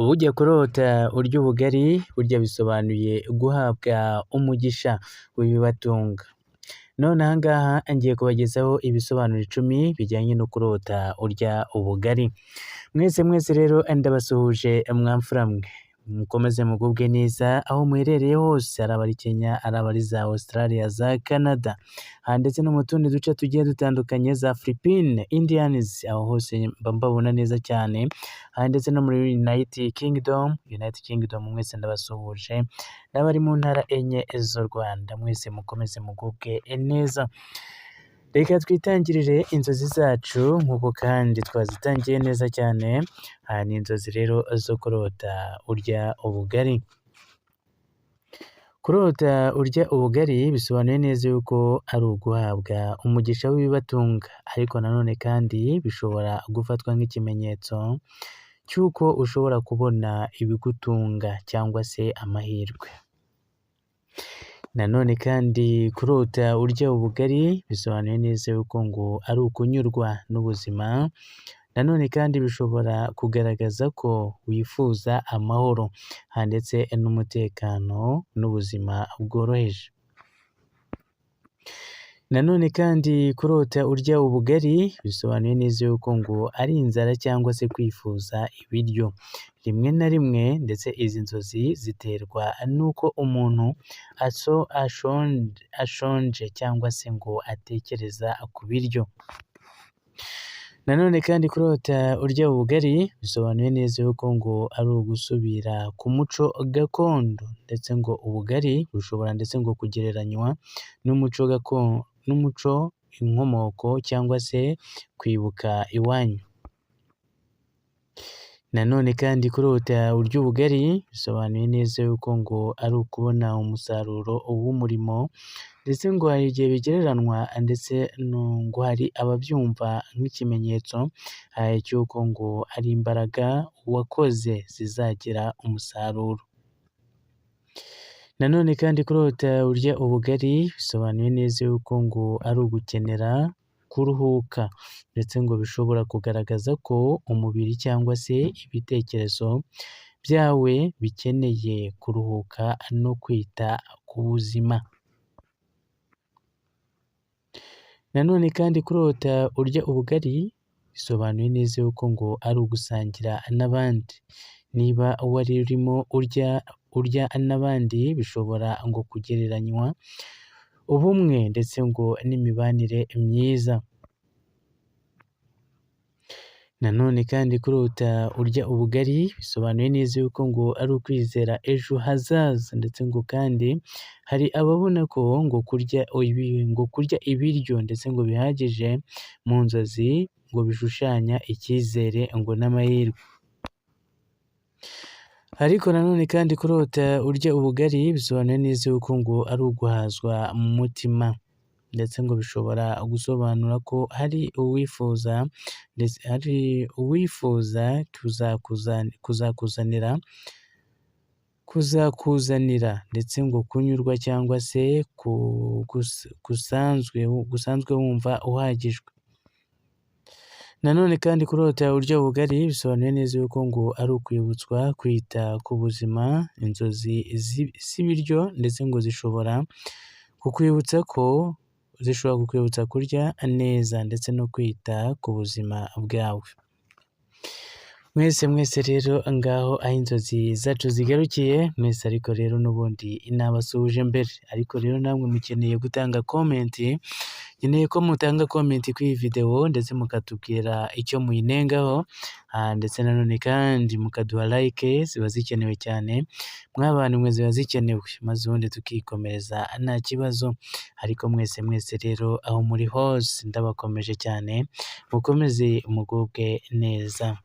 Ujya kurota urya ubugari burya bisobanuye guhabwa umugisha w'ibibatunga. None aha ngaha ngiye kubagezaho ibisobanuro 10 bijyanye no kurota urya ubugari. Mwese rero ndabasuhuje mwamfura mwe, mukomeze mugubwe neza aho muherereye hose, ari abari Kenya, ari abari za Australia, za Canada, ndetse no mu tundi duce tugiye dutandukanye za Philippines, Indians, aho hose mba mbabona neza cyane, ndetse no muri United Kingdom mwese ndabasuhuje, n'abari mu ntara enye z'u Rwanda mwese mukomeze mugubwe neza. Reka twitangirire inzozi zacu nk'uko kandi twazitangiye neza cyane. Ni inzozi rero zo kurota urya ubugari. Kurota urya ubugari bisobanuye neza yuko ari uguhabwa umugisha w'ibibatunga, ariko nanone kandi bishobora gufatwa nk'ikimenyetso cy'uko ushobora kubona ibigutunga cyangwa se amahirwe. Nanone kandi kurota urya ubugari bisobanuye neza yuko ngo ari ukunyurwa n'ubuzima. Nanone kandi bishobora kugaragaza ko wifuza amahoro, ndetse n'umutekano n'ubuzima bworoheje. Nanone kandi kurota urya ubugari bisobanuye neza yuko ngo ari inzara cyangwa se kwifuza ibiryo. Rimwe na rimwe ndetse izi nzozi ziterwa n'uko umuntu ashonje cyangwa se ngo atekereza ku biryo. Nanone kandi kurota urya ubugari bisobanuye neza yuko ngo ari ugusubira ku muco gakondo, ndetse ngo ubugari bushobora ndetse ngo kugereranywa n'umuco inkomoko cyangwa se kwibuka iwanyu. Nanone kandi kurota urya ubugari bisobanuye neza yuko ngo ari ukubona umusaruro w'umurimo, ndetse ngo hari igihe bigereranywa ndetse ngo hari ababyumva nk'ikimenyetso cy'uko ngo ari imbaraga wakoze zizagira umusaruro. Nanone kandi kurota urya ubugari bisobanuye neza yuko ngo ari ugukenera kuruhuka, ndetse ngo bishobora kugaragaza ko umubiri cyangwa se ibitekerezo byawe bikeneye kuruhuka no kwita ku buzima. Nanone kandi kurota urya ubugari bisobanuye neza yuko ngo ari ugusangira n'abandi. Niba wari urimo urya n'abandi bishobora ngo kugereranywa ubumwe ndetse ngo n'imibanire myiza. Nanone kandi kurota urya ubugari bisobanuye neza yuko ngo ari ukwizera ejo hazaza, ndetse ngo kandi hari ababona ko ngo kurya ibiryo ndetse ngo bihagije mu nzozi ngo bishushanya icyizere ngo n'amahirwe. Ariko nanone kandi kurota urya ubugari bisobanuye neza yuko ngo ari uguhazwa mu mutima, ndetse ngo bishobora gusobanura ko hari uwifuza kuzakuzanira ndetse ngo kunyurwa cyangwa se gusanzwe wumva uhagijwe. Nanone kandi kurota urya ubugari bisobanuye neza yuko ngo ari ukwibutswa kwita ku buzima. Inzozi z'ibiryo ndetse ngo zishobora kukwibutsa kurya neza ndetse no kwita ku buzima bwawe. Mwese rero ngaho aho inzozi zacu zigarukiye mwese, ariko rero n'ubundi nabasuhuje mbere, ariko rero namwe mukeneye gutanga komenti. Nkeneye ko mutanga komenti kuri iyi video ndetse mukatubwira icyo muyinengaho, ndetse nanone kandi mukaduha like, ziba zikenewe cyane. Mw'abantu mwe ziba zikenewe, maze ubundi tukikomereza nta kibazo. Ariko mwese rero aho muri hose ndabakomeje cyane, mukomeze mugubwe neza.